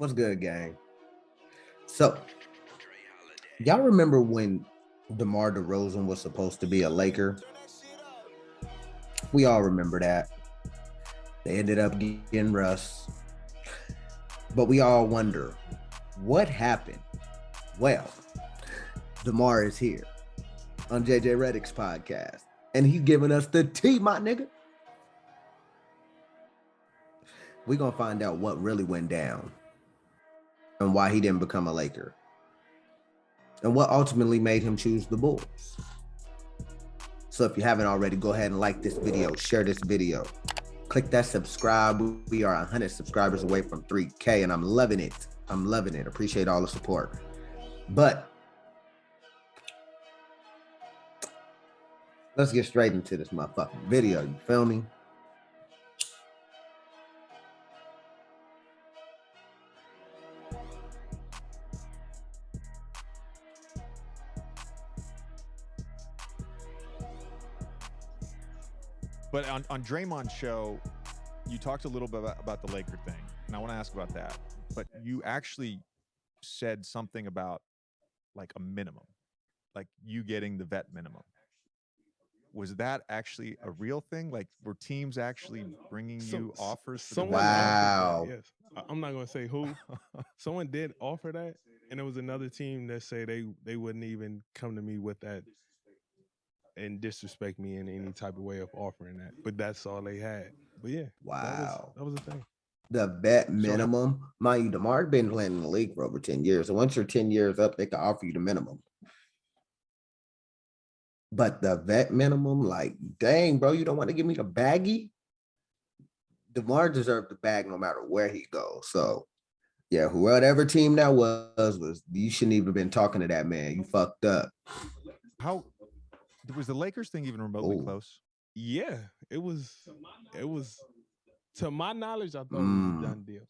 What's good, gang? So, y'all remember when DeMar DeRozan was supposed to be a Laker? We all remember that. They ended up getting Russ. But we all wonder, what happened? Well, DeMar is here on JJ Redick's podcast, and he's giving us the tea, my nigga. We're going to find out what really went down and why he didn't become a Laker and what ultimately made him choose the Bulls. So if you haven't already, go ahead and like this video, share this video, click that subscribe. We are 100 subscribers away from 3K, and I'm loving it. I'm loving it. Appreciate all the support. But let's get straight into this motherfucking video. You feel me? But on Draymond's show, you talked a little bit about the Laker thing, and I want to ask about that. But you actually said something about like a minimum, like you getting the vet minimum. Was that actually a real thing? Like, were teams actually bringing you offers for the Someone vet minimum? Wow. offered that, yes. I'm not going to say who. Someone did offer that, and there was another team that said they wouldn't even come to me with that and disrespect me in any type of way of offering that. But that's all they had. But yeah, Wow. that was a thing. The vet minimum, mind you, DeMar been playing in the league for over 10 years. So once you're 10 years up, they can offer you the minimum. But the vet minimum, like, dang, bro, you don't want to give me the baggie? DeMar deserved the bag no matter where he goes. So, yeah, whatever team that was you shouldn't even been talking to that man. You fucked up. How was the Lakers thing even remotely close? Yeah, it was to my knowledge, I thought it was a done deal.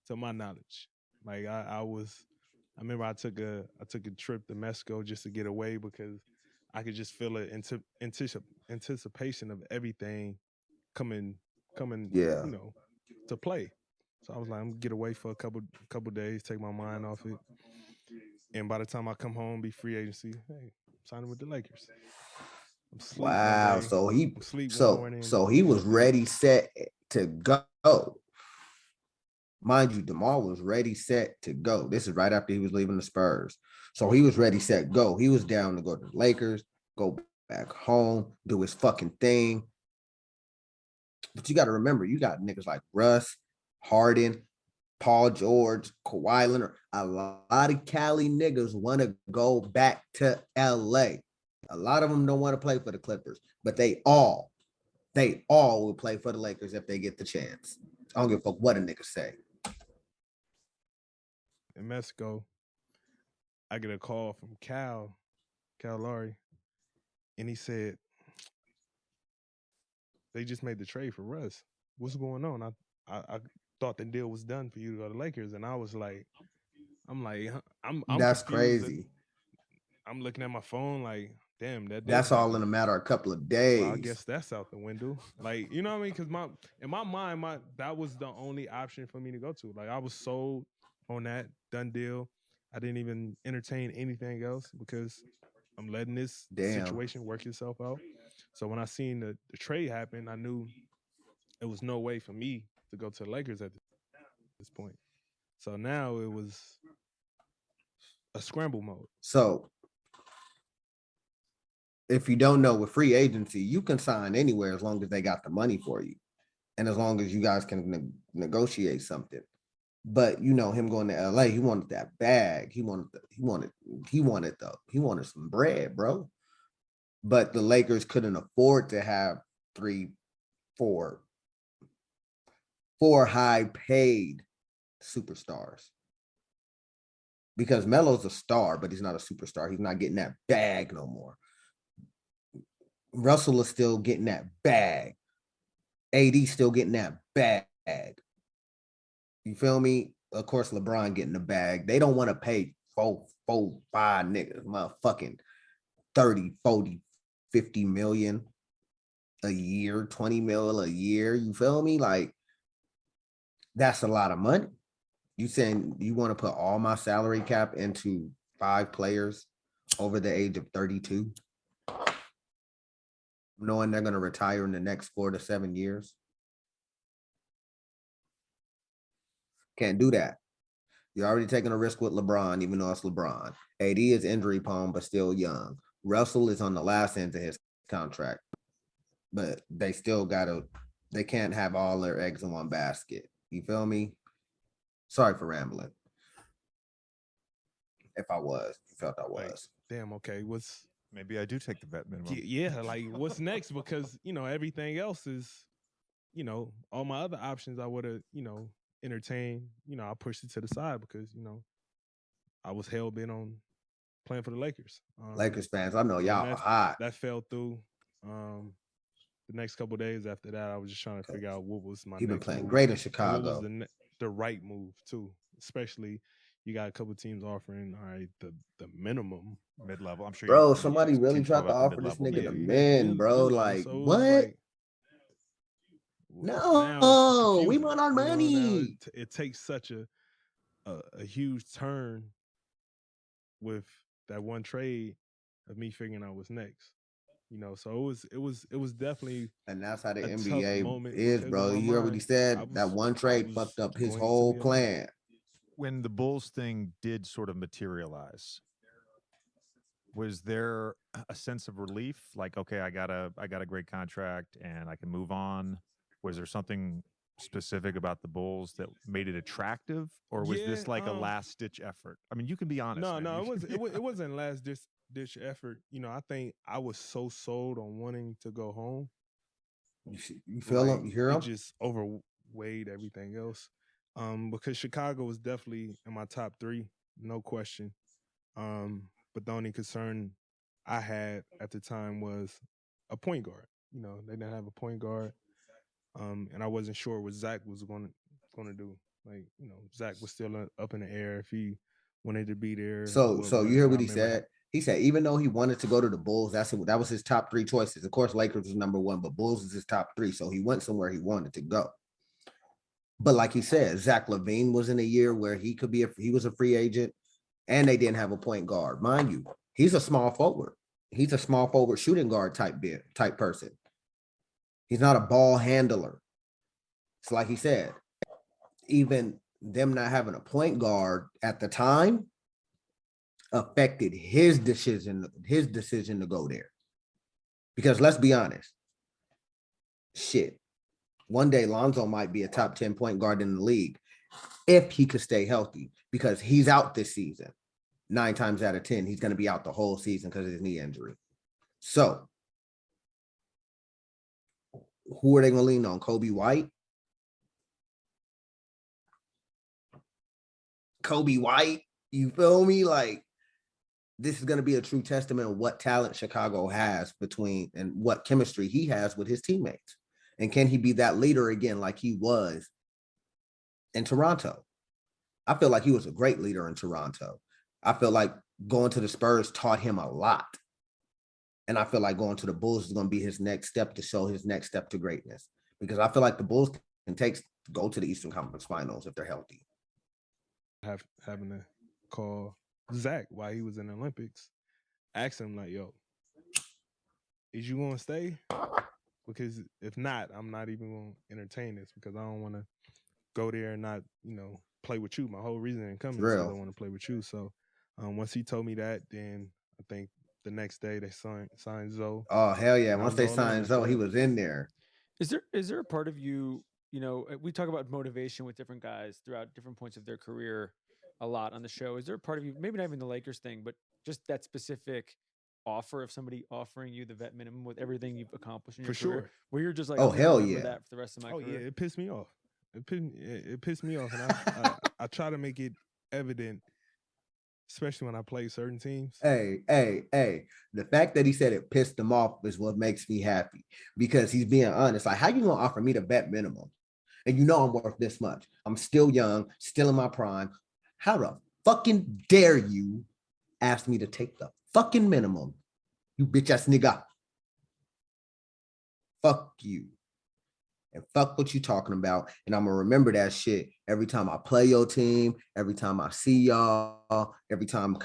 To my knowledge. Like I remember I took a trip to Mexico just to get away because I could just feel it anticipation of everything coming, Yeah. to play. So I was like, I'm gonna get away for a couple days, take my mind off it. And by the time I come home, be free agency, hey, I'm signing with the Lakers. I'm sleep Wow. one day, So I'm sleep one morning. so he was ready, set to go. Mind you, DeMar was ready, set to go. This is right after he was leaving the Spurs. So he was ready, set, go. He was down to go to the Lakers, go back home, do his fucking thing. But you got to remember, you got niggas like Russ, Harden, Paul George, Kawhi Leonard. A lot of Cali niggas want to go back to LA. A lot of them don't want to play for the Clippers, but they all will play for the Lakers if they get the chance. I don't give a fuck what a nigga say. In Mexico, I get a call from Cal Lowry, and he said they just made the trade for Russ. What's going on? I thought the deal was done for you to go to Lakers, and I was like, I'm That's confused. crazy. I'm looking at my phone like, damn, that That's did all happen. in a matter of a couple of days. Well, I guess that's out the window. Like, you know what I mean? Because in my mind, that was the only option for me to go to. Like, I was sold on that done deal. I didn't even entertain anything else because I'm letting this situation work itself out. So when I seen the trade happen, I knew it was no way for me to go to the Lakers at this point. So now it was a scramble mode. So if you don't know, with free agency, you can sign anywhere as long as they got the money for you, and as long as you guys can negotiate something. But you know, him going to LA, he wanted that bag. He wanted some bread, bro. But the Lakers couldn't afford to have four high paid superstars. Because Melo's a star, but he's not a superstar. He's not getting that bag no more. Russell is still getting that bag. AD still getting that bag. You feel me? Of course, LeBron getting the bag. They don't want to pay four, five niggas, motherfucking 30, 40, 50 million a year, 20 mil a year. You feel me? Like, that's a lot of money. You saying you want to put all my salary cap into 5 players over the age of 32, knowing they're going to retire in the next 4 to 7 years? Can't do that. You're already taking a risk with LeBron, even though it's LeBron. AD is injury prone, but still young. Russell is on the last end of his contract, but they still they can't have all their eggs in one basket. You feel me? Sorry for rambling. If I felt I Like, was. damn, okay, Maybe I do take the vet minimum. yeah, like what's next? Because everything else is, all my other options I would have, entertained. I pushed it to the side because I was hell bent on playing for the Lakers. Lakers fans, I know and y'all are hot. that fell through. The next couple of days after that, I was just trying to figure out what was my You've been next playing move. great in And Chicago. what was the right move too? Especially you got a couple teams offering the minimum Mid-level. I'm sure. Bro, somebody really tried to offer this nigga the men, bro. Like, so what? No, we want our money. It takes such a huge turn with that one trade of me figuring out what's next. So it was definitely, and that's how the a tough NBA moment is, because bro. in my You already mind, said that one trade was fucked up his going to whole be a plan. When the Bulls thing did sort of materialize, was there a sense of relief? Like, okay, I got a great contract and I can move on. Was there something specific about the Bulls that made it attractive, or was this like a last ditch effort? I mean, you can be honest. No, man. no, You can be it wasn't last ditch effort. I think I was so sold on wanting to go home. You feel him? You hear him? It just overweighed everything else. Because Chicago was definitely in my top 3, no question. But the only concern I had at the time was a point guard. They didn't have a point guard. And I wasn't sure what Zach was going to do. Like, Zach was still up in the air if he wanted to be there. So you hear what he said? He said even though he wanted to go to the Bulls, that was his top 3 choices. Of course, Lakers was number 1, but Bulls is his top 3. So he went somewhere he wanted to go. But like he said, Zach LaVine was in a year where he was a free agent, and they didn't have a point guard. Mind you, he's a small forward. He's a small forward shooting guard type person. He's not a ball handler. It's like he said, even them not having a point guard at the time affected his decision to go there. Because let's be honest, shit, one day Lonzo might be a top 10 point guard in the league if he could stay healthy, because he's out this season. 9 times out of 10, he's going to be out the whole season because of his knee injury. So who are they going to lean on? Kobe White? Kobe White? You feel me? Like, this is going to be a true testament of what talent Chicago has and what chemistry he has with his teammates. And can he be that leader again like he was in Toronto? I feel like he was a great leader in Toronto. I feel like going to the Spurs taught him a lot. And I feel like going to the Bulls is going to be his next step to show his next step to greatness. Because I feel like the Bulls can go to the Eastern Conference Finals if they're healthy. Having to call Zach while he was in the Olympics, ask him like, yo, is you going to stay? Because if not, I'm not even going to entertain this, because I don't want to go there and not, play with you. My whole reason in coming is because I want to play with you. So once he told me that, then I think the next day they signed Zoe. Oh, hell yeah. Once they signed Zoe, he was in there. Is there a part of you, we talk about motivation with different guys throughout different points of their career a lot on the show. Is there a part of you, maybe not even the Lakers thing, but just that specific offer of somebody offering you the vet minimum with everything you've accomplished in your career, where you're just like, oh, hell yeah, that for the rest of my career? Yeah, it pissed me off. It pissed me off, and I try to make it evident, especially when I play certain teams. Hey, the fact that he said it pissed him off is what makes me happy, because he's being honest. Like, how you gonna offer me the vet minimum and I'm worth this much? I'm still young, still in my prime. How the fucking dare you ask me to take the fucking minimum, you bitch ass nigga? Fuck you. And fuck what you talking about. And I'm gonna remember that shit every time I play your team, every time I see y'all, every time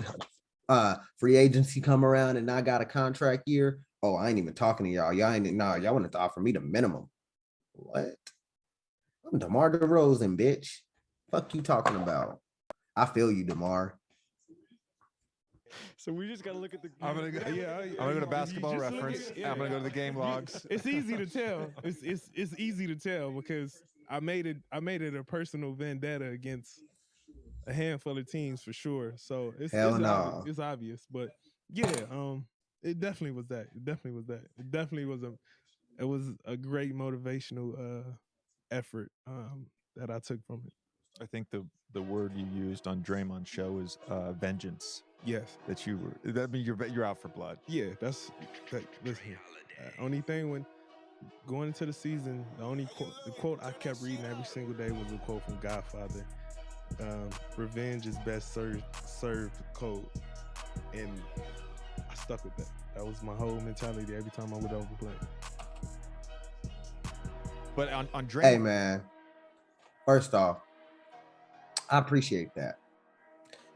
free agency come around and I got a contract year. Oh, I ain't even talking to y'all. Y'all wanted to offer me the minimum. What? I'm DeMar DeRozan, bitch. Fuck you talking about. I feel you, DeMar. So we just got to look at the. I'm gonna go, Yeah, I'm gonna go to if you Basketball just look Reference. at- yeah. I'm gonna go to the game logs. It's easy to tell. It's easy to tell because I made it a personal vendetta against a handful of teams for sure. So Hell it's no. obvious. It's obvious, but yeah, it definitely was that. It definitely was that. It was a great motivational effort that I took from it. I think the word you used on Draymond's show is vengeance. Yes. That you were. That means you're out for blood. Yeah, that's that. Listen, only thing when going into the season, the quote I kept reading every single day was a quote from Godfather. Revenge is best served cold, and I stuck with that. That was my whole mentality every time I would overplay. But on Draymond, Hey man, first off, I appreciate that.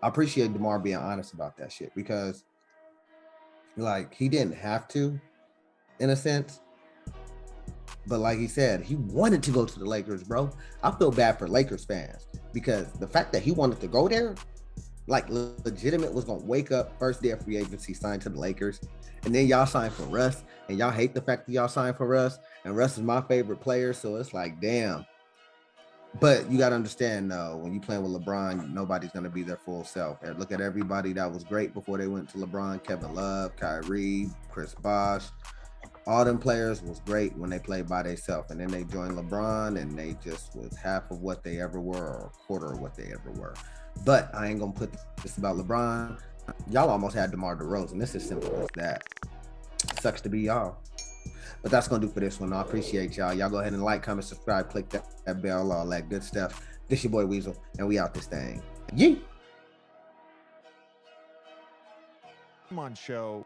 I appreciate DeMar being honest about that shit because, like, he didn't have to, in a sense. But like he said, he wanted to go to the Lakers, bro. I feel bad for Lakers fans because the fact that he wanted to go there, like, legitimate was gonna wake up first day of free agency, signed to the Lakers, and then y'all signed for Russ, and y'all hate the fact that y'all signed for Russ, and Russ is my favorite player, so it's like, damn. But you got to understand, though, when you playing with LeBron, nobody's going to be their full self. And look at everybody that was great before they went to LeBron. Kevin Love, Kyrie, Chris Bosh. All them players was great when they played by themselves. And then they joined LeBron, and they just was half of what they ever were or a quarter of what they ever were. But I ain't going to put this about LeBron. Y'all almost had DeMar DeRozan. This is simple as that. It sucks to be y'all. But that's going to do for this one. I appreciate y'all. Y'all go ahead and like, comment, subscribe, click that bell, all that good stuff. This your boy Weasel, and we out this thing. Yee! Draymond show